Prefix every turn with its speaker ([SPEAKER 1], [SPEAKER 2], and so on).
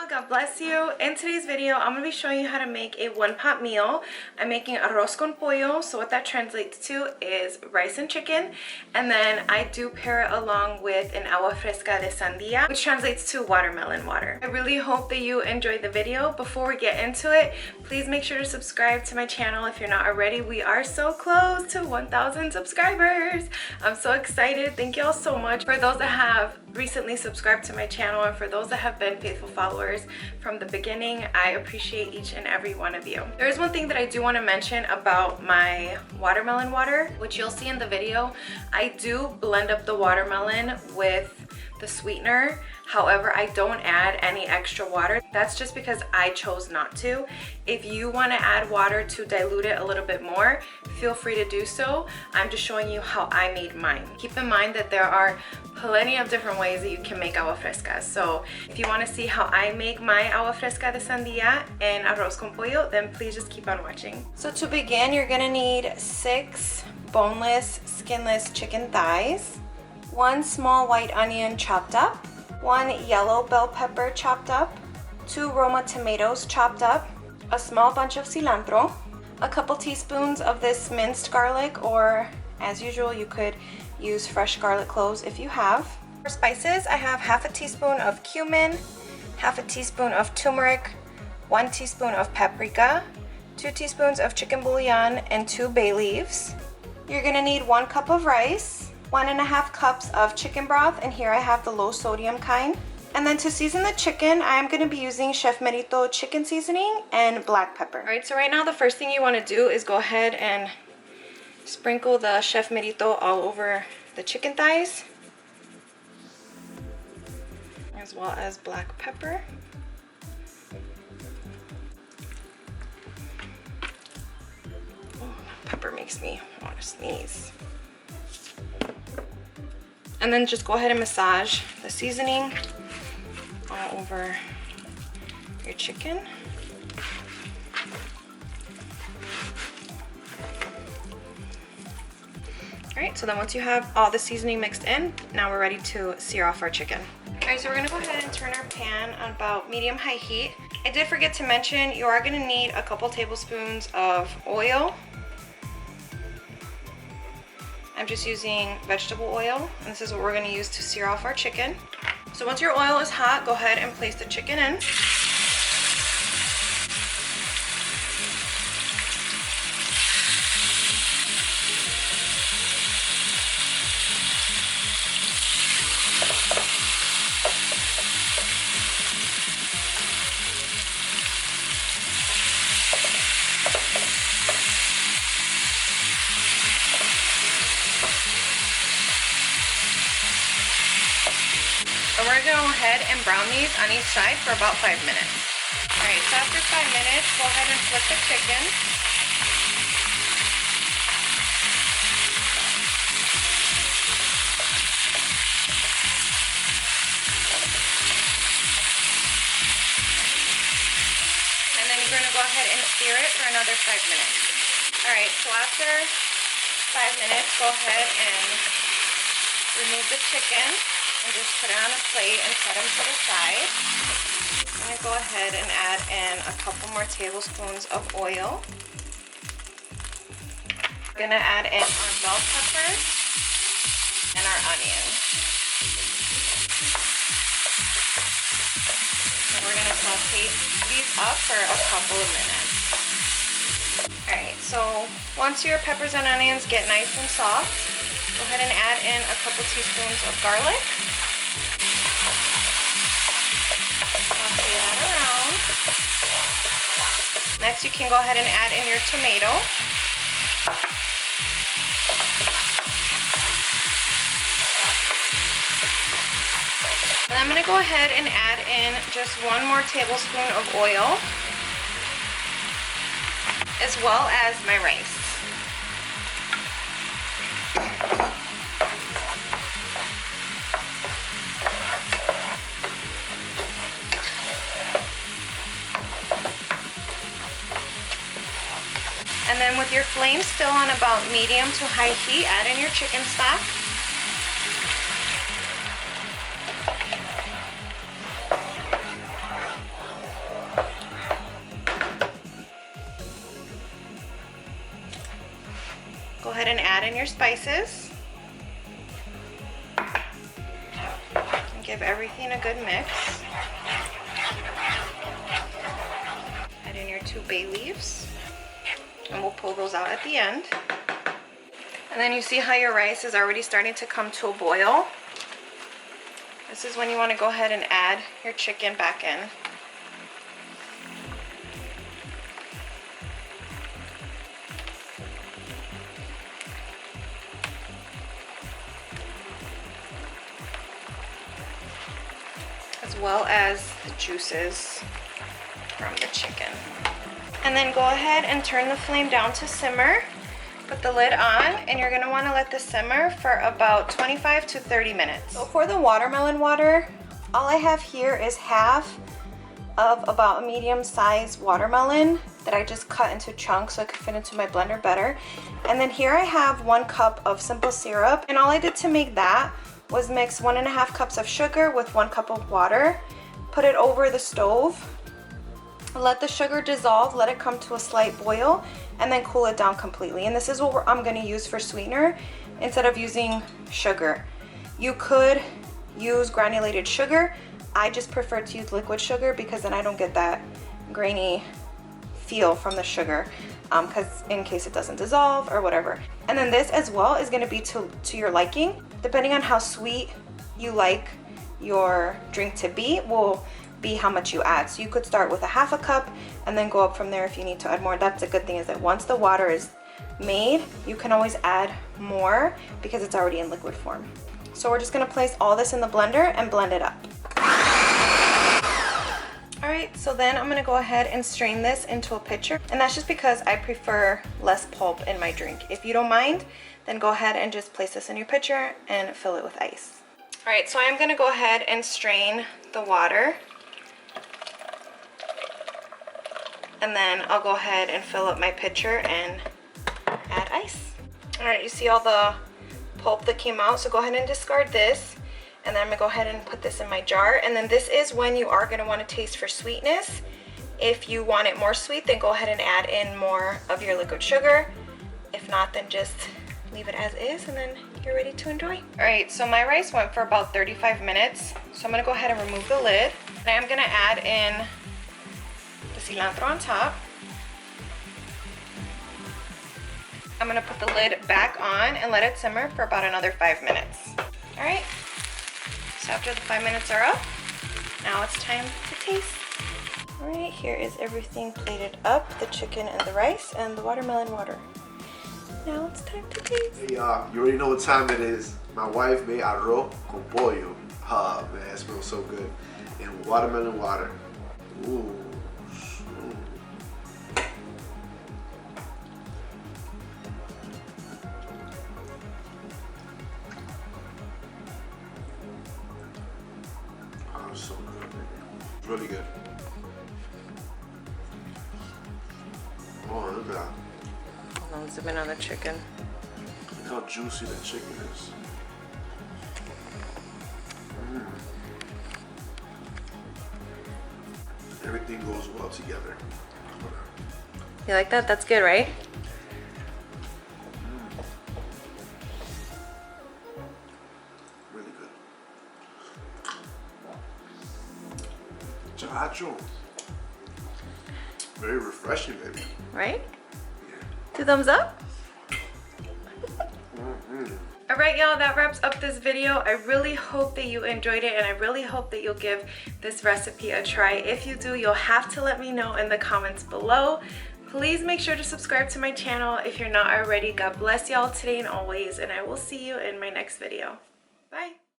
[SPEAKER 1] God bless you. In today's video, I'm going to be showing you how to make a one-pot meal. I'm making arroz con pollo, so what that translates to is rice and chicken, and then I do pair it along with an agua fresca de sandia, which translates to watermelon water. I really hope that you enjoyed the video. Before we get into it, please make sure to subscribe to my channel if you're not already. We are so close to 1,000 subscribers. I'm so excited. Thank you all so much. For those that have recently subscribed to my channel and for those that have been faithful followers from the beginning, I appreciate each and every one of you. There is one thing that I do want to mention about my watermelon water, which you'll see in the video. I do blend up the watermelon with the sweetener. However, I don't add any extra water. That's just because I chose not to. If you want to add water to dilute it a little bit more, feel free to do so. I'm just showing you how I made mine. Keep in mind that there are plenty of different ways that you can make agua fresca. So if you want to see how I make my agua fresca de sandia and arroz con pollo, then please just keep on watching. So to begin, you're gonna need 6 boneless, skinless chicken thighs, 1 small white onion chopped up, 1 yellow bell pepper chopped up, 2 Roma tomatoes chopped up, a small bunch of cilantro, a couple teaspoons of this minced garlic, or as usual you could use fresh garlic cloves if you have. For spices, I have half a teaspoon of cumin, half a teaspoon of turmeric, 1 teaspoon of paprika, 2 teaspoons of chicken bouillon, and 2 bay leaves. You're gonna need 1 cup of rice, 1.5 cups of chicken broth, and here I have the low sodium kind. And then to season the chicken, I'm gonna be using Chef Merito chicken seasoning and black pepper. All right, so right now the first thing you wanna do is go ahead and sprinkle the Chef Merito all over the chicken thighs, as well as black pepper. Oh, pepper makes me want to sneeze. And then just go ahead and massage the seasoning all over your chicken. Alright, so then once you have all the seasoning mixed in, now we're ready to sear off our chicken. Alright, so we're going to go ahead and turn our pan on about medium-high heat. I did forget to mention, you are going to need a couple tablespoons of oil. I'm just using vegetable oil, and this is what we're going to use to sear off our chicken. So once your oil is hot, go ahead and place the chicken in. And we're going to go ahead and brown these on each side for about 5 minutes. Alright, so after 5 minutes, go ahead and flip the chicken. And then you're going to go ahead and sear it for another 5 minutes. Alright, so after 5 minutes, go ahead and remove the chicken and just put it on a plate and set them to the side. I'm going to go ahead and add in a couple more tablespoons of oil. We're going to add in our bell peppers and our onions. And we're going to saute these up for a couple of minutes. Alright, so once your peppers and onions get nice and soft, go ahead and add in a couple teaspoons of garlic. Saute that around. Next, you can go ahead and add in your tomato. And I'm going to go ahead and add in just 1 more tablespoon of oil, as well as my rice. And then with your flame still on about medium to high heat, add in your chicken stock. ahead and add in your spices. And give everything a good mix. Add in your 2 bay leaves. And we'll pull those out at the end. And then you see how your rice is already starting to come to a boil. This is when you want to go ahead and add your chicken back in. As well as the juices from the chicken. And then go ahead and turn the flame down to simmer. Put the lid on, and you're gonna wanna let this simmer for about 25 to 30 minutes. So for the watermelon water, all I have here is half of about a medium-sized watermelon that I just cut into chunks so it could fit into my blender better. And then here I have 1 cup of simple syrup, and all I did to make that was mix 1.5 cups of sugar with 1 cup of water, put it over the stove, let the sugar dissolve, let it come to a slight boil, and then cool it down completely. And this is what I'm gonna use for sweetener instead of using sugar. You could use granulated sugar. I just prefer to use liquid sugar because then I don't get that grainy feel from the sugar, because in case it doesn't dissolve or whatever. And then this as well is gonna be to your liking. Depending on how sweet you like your drink to be will be how much you add. So you could start with 1/2 cup and then go up from there if you need to add more. That's a good thing, is that once the water is made, you can always add more because it's already in liquid form. So we're just gonna place all this in the blender and blend it up. All right, so then I'm gonna go ahead and strain this into a pitcher, and that's just because I prefer less pulp in my drink. If you don't mind, then go ahead and just place this in your pitcher and fill it with ice. All right, so I'm gonna go ahead and strain the water. And then I'll go ahead and fill up my pitcher and add ice. All right, you see all the pulp that came out, so go ahead and discard this. And then I'm gonna go ahead and put this in my jar. And then this is when you are gonna wanna taste for sweetness. If you want it more sweet, then go ahead and add in more of your liquid sugar. If not, then just leave it as is, and then you're ready to enjoy. All right, so my rice went for about 35 minutes. So I'm gonna go ahead and remove the lid. And I'm gonna add in the cilantro on top. I'm gonna put the lid back on and let it simmer for about another 5 minutes. All right, so after the 5 minutes are up, now it's time to taste. All right, here is everything plated up, the chicken and the rice and the watermelon water. Now it's time to taste.
[SPEAKER 2] Hey y'all, you already know what time it is. My wife made arroz con pollo. Ah, man, it smells so good. And watermelon water. Ooh. Oh, it's so good, baby. It's really good. Oh, look at that.
[SPEAKER 1] Hold on, zoom in on the chicken.
[SPEAKER 2] Look how juicy that chicken is. Everything goes well together.
[SPEAKER 1] You like that? That's good, right?
[SPEAKER 2] Really good. Chacho. Very refreshing, baby.
[SPEAKER 1] Right?
[SPEAKER 2] Yeah.
[SPEAKER 1] 2 thumbs up? Alright y'all, that wraps up this video. I really hope that you enjoyed it, and I really hope that you'll give this recipe a try. If you do, you'll have to let me know in the comments below. Please make sure to subscribe to my channel if you're not already. God bless y'all today and always, and I will see you in my next video. Bye!